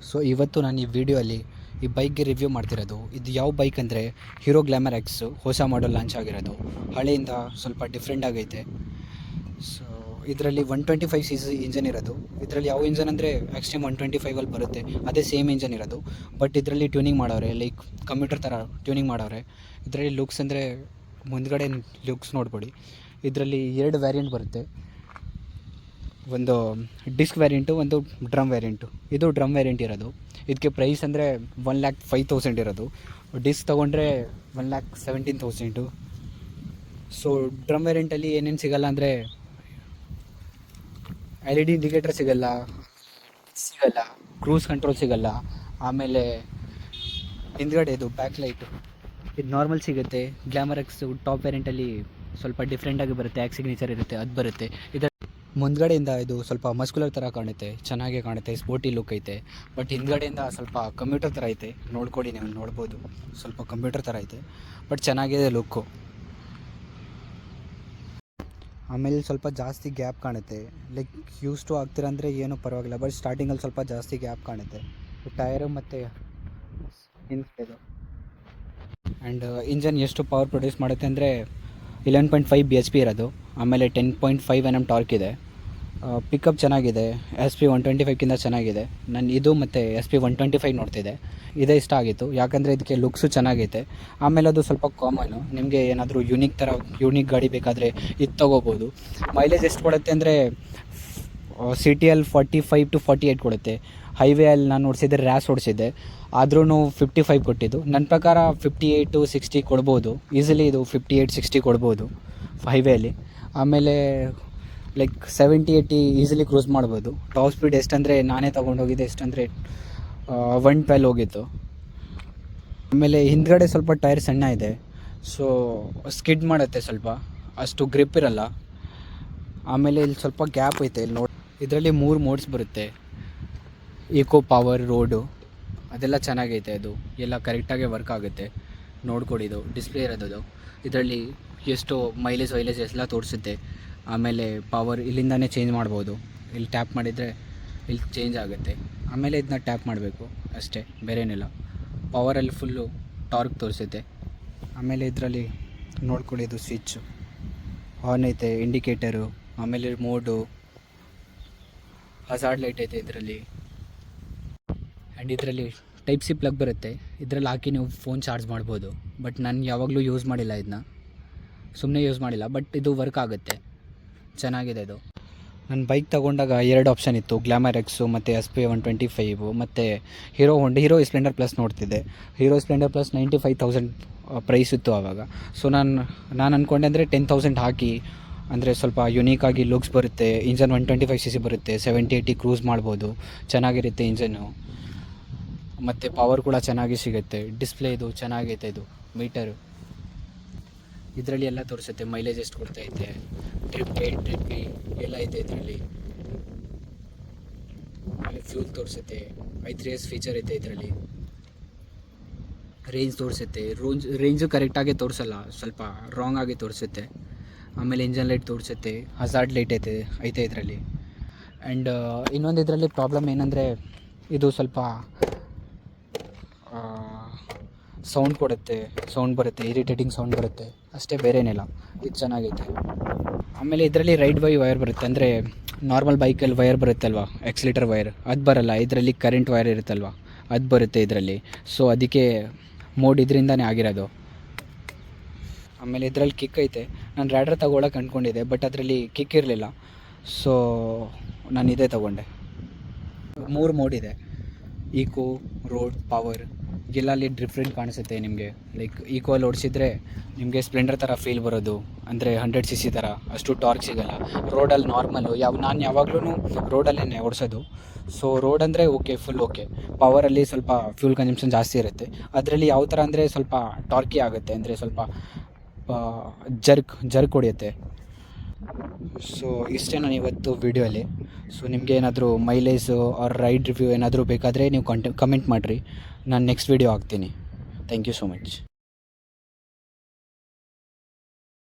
So ಇವತ್ತು ನಾನು ಈ ವಿಡಿಯೋಲಿ ಈ ಬೈಕ್ಗೆ ರಿವ್ಯೂ ಮಾಡ್ತಿರೋದು. ಇದು ಯಾವ ಬೈಕ್ ಅಂದರೆ ಹೀರೋ ಗ್ಲಾಮರ್ ಎಕ್ಸ್, ಹೊಸ ಮಾಡೆಲ್ ಲಾಂಚ್ ಆಗಿರೋದು. ಹಳೆಯಿಂದ ಸ್ವಲ್ಪ ಡಿಫ್ರೆಂಟ್ ಆಗೈತೆ. ಸೊ ಇದರಲ್ಲಿ 125cc ಇಂಜನ್ ಇರೋದು. ಇದರಲ್ಲಿ ಯಾವ ಇಂಜನ್ ಅಂದರೆ ಎಕ್ಸ್ಟ್ರೀಮ್ 125ಅಲ್ಲಿ ಬರುತ್ತೆ, ಅದೇ ಸೇಮ್ ಇಂಜನ್ ಇರೋದು. ಬಟ್ ಇದರಲ್ಲಿ ಟ್ಯೂನಿಂಗ್ ಮಾಡವ್ರೆ, ಲೈಕ್ ಕಂಪ್ಯೂಟರ್ ಥರ ಟ್ಯೂನಿಂಗ್ ಮಾಡವ್ರೆ. ಇದರಲ್ಲಿ ಲುಕ್ಸ್ ಅಂದರೆ ಮುಂದ್ಗಡೆ ಲುಕ್ಸ್ ನೋಡ್ಬೇಡಿ. ಇದರಲ್ಲಿ 2 ವೇರಿಯಂಟ್ ಬರುತ್ತೆ, ಒಂದು ಡಿಸ್ಕ್ ವೇರಿಯಂಟು, ಒಂದು ಡ್ರಮ್ ವೇರಿಯಂಟು. ಇದು ಡ್ರಮ್ ವೇರಿಯಂಟ್ ಇರೋದು. ಇದಕ್ಕೆ ಪ್ರೈಸ್ ಅಂದರೆ 1,05,000 ಇರೋದು. ಡಿಸ್ಕ್ ತೊಗೊಂಡ್ರೆ 1,17,000. ಸೊ ಡ್ರಮ್ ವೇರಿಯಂಟಲ್ಲಿ ಏನೇನು ಸಿಗೋಲ್ಲ ಅಂದರೆ LED ಇಂಡಿಕೇಟರ್ ಸಿಗೋಲ್ಲ, ಕ್ರೂಸ್ ಕಂಟ್ರೋಲ್ ಸಿಗೋಲ್ಲ. ಆಮೇಲೆ ಹಿಂದ್ಗಡೆ ಇದು ಬ್ಯಾಕ್ ಲೈಟು ಇದು ನಾರ್ಮಲ್ ಸಿಗುತ್ತೆ. ಗ್ಲಾಮರ್ ಎಕ್ಸು ಟಾಪ್ ವೇರಿಯಂಟಲ್ಲಿ ಸ್ವಲ್ಪ ಡಿಫ್ರೆಂಟಾಗಿ ಬರುತ್ತೆ, ಆ್ಯಕ್ಸ್ ಸಿಗ್ನೇಚರ್ ಇರುತ್ತೆ, ಅದು ಬರುತ್ತೆ. ಇದರ ಮುಂದ್ಗಡೆಯಿಂದ ಇದು ಸ್ವಲ್ಪ ಮಸ್ಕ್ಯುಲರ್ ಥರ ಕಾಣುತ್ತೆ, ಚೆನ್ನಾಗೇ ಕಾಣುತ್ತೆ, ಸ್ಪೋರ್ಟಿ ಲುಕ್ ಐತೆ. ಬಟ್ ಹಿಂದ್ಗಡೆಯಿಂದ ಸ್ವಲ್ಪ ಕಂಪ್ಯೂಟರ್ ಥರ ಐತೆ, ನೋಡ್ಕೊಳ್ಳಿ, ನೀವು ನೋಡ್ಬೋದು, ಸ್ವಲ್ಪ ಕಂಪ್ಯೂಟರ್ ಥರ ಐತೆ. ಬಟ್ ಚೆನ್ನಾಗಿದೆ ಲುಕ್ಕು. ಆಮೇಲೆ ಸ್ವಲ್ಪ ಜಾಸ್ತಿ ಗ್ಯಾಪ್ ಕಾಣುತ್ತೆ, ಲೈಕ್ ಯೂಸ್ ಟು ಆಗ್ತೀರ ಅಂದರೆ ಏನೂ ಪರವಾಗಿಲ್ಲ. ಬಟ್ ಸ್ಟಾರ್ಟಿಂಗಲ್ಲಿ ಸ್ವಲ್ಪ ಜಾಸ್ತಿ ಗ್ಯಾಪ್ ಕಾಣುತ್ತೆ ಟೈರು ಮತ್ತು ಹಿಂದ್ಗಡೆದು. ಆ್ಯಂಡ್ ಇಂಜನ್ ಎಷ್ಟು ಪವರ್ ಪ್ರೊಡ್ಯೂಸ್ ಮಾಡುತ್ತೆ ಅಂದರೆ 11.5 bhp ಇರೋದು. ಆಮೇಲೆ 10.5 Nm ಟಾರ್ಕ್ ಇದೆ. ಪಿಕಪ್ ಚೆನ್ನಾಗಿದೆ, SP 125ಕ್ಕಿಂತ ಚೆನ್ನಾಗಿದೆ. ನಾನು ಇದು ಮತ್ತು SP 125 ನೋಡ್ತಿದ್ದೆ, ಇದೇ ಇಷ್ಟ ಆಗಿತ್ತು, ಯಾಕಂದರೆ ಇದಕ್ಕೆ ಲುಕ್ಸು ಚೆನ್ನಾಗೈತೆ. ಆಮೇಲೆ ಅದು ಸ್ವಲ್ಪ ಕಾಮನು, ನಿಮಗೆ ಏನಾದರೂ ಯೂನಿಕ್ ಗಾಡಿ ಬೇಕಾದರೆ ಇದು ತೊಗೋಬೋದು. ಮೈಲೇಜ್ ಎಷ್ಟು ಕೊಡುತ್ತೆ ಅಂದರೆ CTL 45 to 48 ಕೊಡುತ್ತೆ. ಹೈವೇಯಲ್ಲಿ ನಾನು ಓಡಿಸಿದ್ದೆ, ರ್ಯಾಸ್ ಓಡಿಸಿದ್ದೆ, ಆದ್ರೂ 55 ಕೊಟ್ಟಿದ್ದು. ನನ್ನ ಪ್ರಕಾರ 58 to 60 ಕೊಡ್ಬೋದು ಈಸಿಲಿ. ಇದು 58-60 ಕೊಡ್ಬೋದು ಹೈವೇಲಿ. ಆಮೇಲೆ ಲೈಕ್ 70-80 ಈಸಿಲಿ ಕ್ರೂಸ್ ಮಾಡ್ಬೋದು. ಟಾಪ್ ಸ್ಪೀಡ್ ಎಷ್ಟಂದರೆ ನಾನೇ ತೊಗೊಂಡೋಗಿದ್ದೆ, ಎಷ್ಟಂದರೆ 112 ಹೋಗಿತ್ತು. ಆಮೇಲೆ ಹಿಂದ್ಗಡೆ ಸ್ವಲ್ಪ ಟೈರ್ ಸಣ್ಣ ಇದೆ, ಸೊ ಸ್ಕಿಡ್ ಮಾಡುತ್ತೆ, ಸ್ವಲ್ಪ ಅಷ್ಟು ಗ್ರಿಪ್ ಇರಲ್ಲ. ಆಮೇಲೆ ಇಲ್ಲಿ ಸ್ವಲ್ಪ ಗ್ಯಾಪ್ ಐತೆ, ಇಲ್ಲಿ ನೋಡಿ. ಇದರಲ್ಲಿ 3 ಮೋಡ್ಸ್ ಬರುತ್ತೆ, ಈಕೋ, ಪವರ್, ರೋಡು, ಅದೆಲ್ಲ ಚೆನ್ನಾಗೈತೆ. ಅದು ಎಲ್ಲ ಕರೆಕ್ಟಾಗಿ ವರ್ಕ್ ಆಗುತ್ತೆ, ನೋಡ್ಕೊಡಿದ್ದು. ಡಿಸ್ಪ್ಲೇ ಇರೋದು ಇದರಲ್ಲಿ ಎಷ್ಟು ಮೈಲೇಜ್ ಎಲ್ಲ ತೋರಿಸುತ್ತೆ. ಆಮೇಲೆ ಪವರ್ ಇಲ್ಲಿಂದನೇ ಚೇಂಜ್ ಮಾಡ್ಬೋದು, ಇಲ್ಲಿ ಟ್ಯಾಪ್ ಮಾಡಿದರೆ ಇಲ್ಲಿ ಚೇಂಜ್ ಆಗುತ್ತೆ. ಆಮೇಲೆ ಇದನ್ನ ಟ್ಯಾಪ್ ಮಾಡಬೇಕು ಅಷ್ಟೇ, ಬೇರೇನಿಲ್ಲ. ಪವರಲ್ಲಿ ಫುಲ್ಲು ಟಾರ್ಕ್ ತೋರಿಸುತ್ತೆ. ಆಮೇಲೆ ಇದರಲ್ಲಿ ನೋಡ್ಕೊಳ್ಳಿದ್ದು ಸ್ವಿಚ್ಚು ಆನ್ ಐತೆ, ಇಂಡಿಕೇಟರು, ಆಮೇಲೆ ಮೋಡು, ಹಜಾರ್ಡ್ ಲೈಟ್ ಐತೆ ಇದರಲ್ಲಿ. ಆ್ಯಂಡ್ ಇದರಲ್ಲಿ Type-C ಪ್ಲಗ್ ಬರುತ್ತೆ, ಇದರಲ್ಲಿ ಹಾಕಿ ನೀವು ಫೋನ್ ಚಾರ್ಜ್ ಮಾಡ್ಬೋದು. ಬಟ್ ನಾನು ಯಾವಾಗಲೂ ಯೂಸ್ ಮಾಡಿಲ್ಲ, ಇದನ್ನ ಸುಮ್ಮನೆ ಯೂಸ್ ಮಾಡಿಲ್ಲ. ಬಟ್ ಇದು ವರ್ಕ್ ಆಗುತ್ತೆ, ಚೆನ್ನಾಗಿದೆ ಇದು. ನನ್ನ ಬೈಕ್ ತೊಗೊಂಡಾಗ 2 ಆಪ್ಷನ್ ಇತ್ತು, ಗ್ಲಾಮರ್ ಎಕ್ಸು ಮತ್ತು SP 125 ಮತ್ತು ಹೀರೋ ಸ್ಪ್ಲೆಂಡರ್ ಪ್ಲಸ್ ನೋಡ್ತಿದ್ದೆ. ಹೀರೋ ಸ್ಪ್ಲೆಂಡರ್ ಪ್ಲಸ್ 95,000 ಪ್ರೈಸ್ ಇತ್ತು ಆವಾಗ. ಸೊ ನಾನು ಅಂದ್ಕೊಂಡೆ ಅಂದರೆ 10,000 ಹಾಕಿ ಅಂದರೆ ಸ್ವಲ್ಪ ಯುನೀಕಾಗಿ ಲುಕ್ಸ್ ಬರುತ್ತೆ. ಇಂಜನ್ 125cc ಬರುತ್ತೆ, 70-80 ಕ್ರೂಸ್ ಮಾಡ್ಬೋದು, ಚೆನ್ನಾಗಿರುತ್ತೆ ಇಂಜನ್ನು. ಮತ್ತು ಪವರ್ ಕೂಡ ಚೆನ್ನಾಗಿ ಸಿಗುತ್ತೆ. ಡಿಸ್ಪ್ಲೇ ಇದು ಚೆನ್ನಾಗೈತೆ, ಇದು ಮೀಟರು ಇದರಲ್ಲಿ ಎಲ್ಲ ತೋರಿಸುತ್ತೆ, ಮೈಲೇಜ್ ಎಷ್ಟು ಕೊಡ್ತೈತೆ, ಟ್ರಿಪ್ ಎಲ್ಲ ಐತೆ ಇದರಲ್ಲಿ. ಆಮೇಲೆ ಫ್ಯೂಲ್ ತೋರಿಸುತ್ತೆ, I3S ಫೀಚರ್ ಐತೆ ಇದರಲ್ಲಿ. ರೇಂಜ್ ತೋರಿಸುತ್ತೆ, ರೇಂಜು ಕರೆಕ್ಟಾಗಿ ತೋರಿಸಲ್ಲ, ಸ್ವಲ್ಪ ರಾಂಗ್ ಆಗಿ ತೋರಿಸುತ್ತೆ. ಆಮೇಲೆ ಇಂಜನ್ ಲೈಟ್ ತೋರಿಸುತ್ತೆ, ಹಜಾರ್ಡ್ ಲೈಟ್ ಐತೆ ಇದರಲ್ಲಿ. ಆ್ಯಂಡ್ ಇನ್ನೊಂದು ಇದರಲ್ಲಿ ಪ್ರಾಬ್ಲಮ್ ಏನಂದರೆ ಇದು ಸ್ವಲ್ಪ ಸೌಂಡ್ ಬರುತ್ತೆ, ಇರಿಟೇಟಿಂಗ್ ಸೌಂಡ್ ಬರುತ್ತೆ ಅಷ್ಟೇ, ಬೇರೇನಿಲ್ಲ. ಇದು ಚೆನ್ನಾಗೈತೆ. ಆಮೇಲೆ ಇದರಲ್ಲಿ ರೈಡ್ ಬೈ ವೈರ್ ಬರುತ್ತೆ, ಅಂದರೆ ನಾರ್ಮಲ್ ಬೈಕಲ್ಲಿ ವೈರ್ ಬರುತ್ತಲ್ವ, ಎಕ್ಸ್ಲೀಟರ್ ವೈರ್, ಅದು ಬರಲ್ಲ. ಇದರಲ್ಲಿ ಕರೆಂಟ್ ವೈರ್ ಇರುತ್ತಲ್ವ, ಅದು ಬರುತ್ತೆ ಇದರಲ್ಲಿ. ಸೊ ಅದಕ್ಕೆ ಮೋಡ್ ಇದರಿಂದನೇ ಆಗಿರೋದು. ಆಮೇಲೆ ಇದರಲ್ಲಿ ಕಿಕ್ ಐತೆ. ನಾನು ರೈಡರ್ ತೊಗೊಳಕ್ಕೆ ಅಂದ್ಕೊಂಡಿದ್ದೆ, ಬಟ್ ಅದರಲ್ಲಿ ಕಿಕ್ ಇರಲಿಲ್ಲ, ಸೊ ನಾನು ಇದೇ ತೊಗೊಂಡೆ. 3 ಮೋಡ್ ಇದೆ, ಈಕೋ, ರೋಡ್, ಪವರ್. ಎಲ್ಲ ಅಲ್ಲಿ ಡಿಫ್ರೆಂಟ್ ಕಾಣಿಸುತ್ತೆ ನಿಮಗೆ. ಲೈಕ್ ಈಕೋಲ್ಲಿ ಓಡಿಸಿದ್ರೆ ನಿಮಗೆ ಸ್ಪ್ಲೆಂಡರ್ ಥರ ಫೀಲ್ ಬರೋದು, ಅಂದರೆ 100cc ಥರ ಅಷ್ಟು ಟಾರ್ಕ್ ಸಿಗೋಲ್ಲ. ರೋಡಲ್ಲಿ ನಾರ್ಮಲು ನಾನು ಯಾವಾಗಲೂ ರೋಡಲ್ಲೇ ಓಡಿಸೋದು. ಸೊ ರೋಡ್ ಅಂದರೆ ಫುಲ್ ಓಕೆ. ಪವರಲ್ಲಿ ಸ್ವಲ್ಪ ಫ್ಯೂಲ್ ಕನ್ಸಂಪ್ಷನ್ ಜಾಸ್ತಿ ಇರುತ್ತೆ. ಅದರಲ್ಲಿ ಯಾವ ಥರ ಅಂದರೆ ಸ್ವಲ್ಪ ಟಾರ್ಕಿ ಆಗುತ್ತೆ, ಅಂದರೆ ಸ್ವಲ್ಪ ಜರ್ಕ್ ಹೊಡೆಯುತ್ತೆ. ಸೊ ಇಷ್ಟೇ ನಾನು ಇವತ್ತು ವೀಡಿಯೋಲಿ. ಸೊ ನಿಮಗೆ ಏನಾದರೂ ಮೈಲೇಜು ಆರ್ ರೈಡ್ ರಿವ್ಯೂ ಏನಾದರೂ ಬೇಕಾದರೆ ನೀವು ಕಮೆಂಟ್ ಮಾಡಿರಿ, ನಾನು ನೆಕ್ಸ್ಟ್ ವೀಡಿಯೋ ಹಾಕ್ತೀನಿ. Thank you so much.